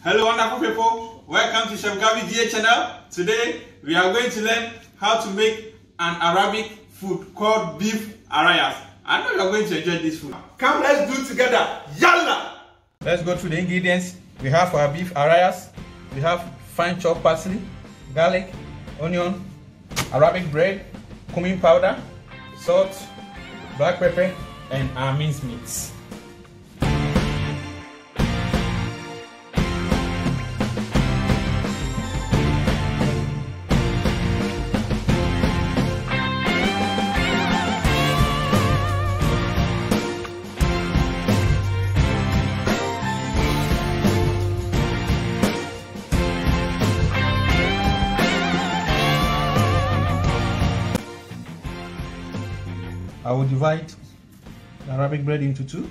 Hello wonderful people, welcome to Chef Gabby DA channel. Today we are going to learn how to make an Arabic food called beef ARAYES. I know you are going to enjoy this food. Come, let's do it together. Yalla! Let's go through the ingredients. We have our beef ARAYES. We have fine chopped parsley, garlic, onion, Arabic bread, cumin powder, salt, black pepper, and our minced meats. I will divide the Arabic bread into two.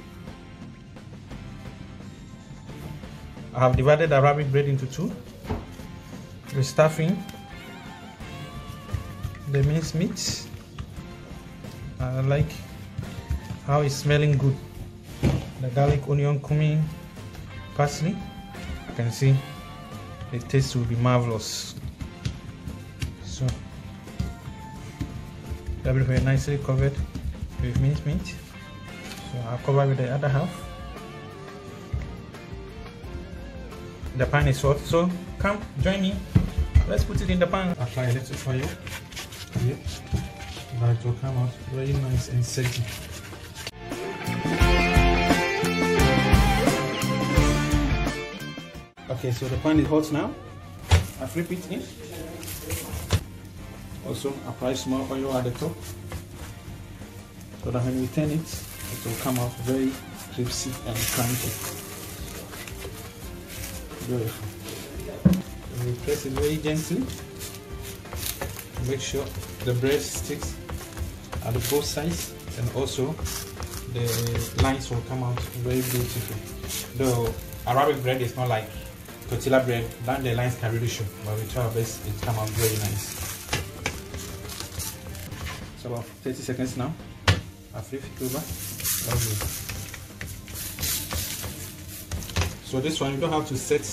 I have divided the Arabic bread into two. The stuffing, the minced meat. I like how it's smelling good. The garlic, onion, cumin, parsley. You can see the taste will be marvelous. So everything nicely covered with minced meat. So I'll cover with the other half. The pan is hot, so come join me. Let's put it in the pan. Apply a little oil. Yeah. That will come out very nice and sexy. Okay, so the pan is hot now. I flip it in. Also apply small oil at the top, so that when we turn it, it will come out very crispy and crunchy. Beautiful. So we press it very gently. Make sure the bread sticks at both sides, and also the lines will come out very beautiful. Though Arabic bread is not like tortilla bread, then the lines can really show, but we try our best it come out very nice. So about 30 seconds now. I flip it over. Lovely. So this one you don't have to set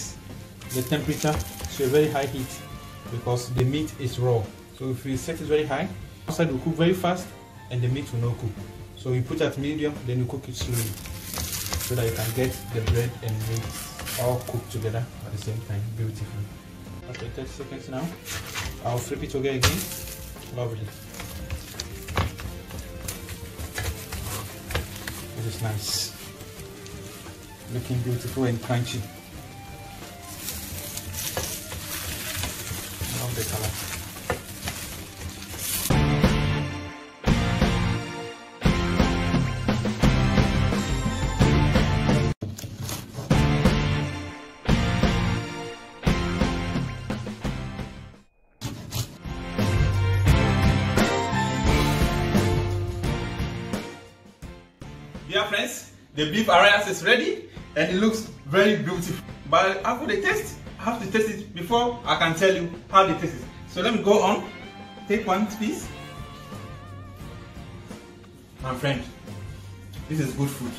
the temperature to a very high heat because the meat is raw. So if you set it very high, outside will cook very fast and the meat will not cook. So you put at medium, then you cook it slowly so that you can get the bread and meat all cooked together at the same time beautifully. Okay, 30 seconds now. I'll flip it over again. Lovely. It is nice, looking beautiful and crunchy. I love the color. Dear friends, the beef ARAYES is ready and it looks very beautiful. But after the taste, I have to taste it before I can tell you how the taste is. So let me go on, take one piece. My friend, this is good food.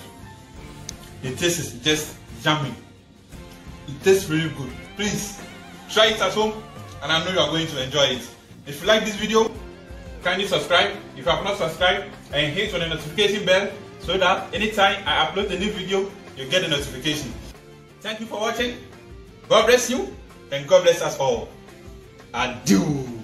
The taste is just yummy. It tastes really good. Please try it at home and I know you are going to enjoy it. If you like this video, kindly subscribe if you have not subscribed and hit on the notification bell, so that anytime I upload a new video, you get a notification. Thank you for watching. God bless you and God bless us all. Adieu.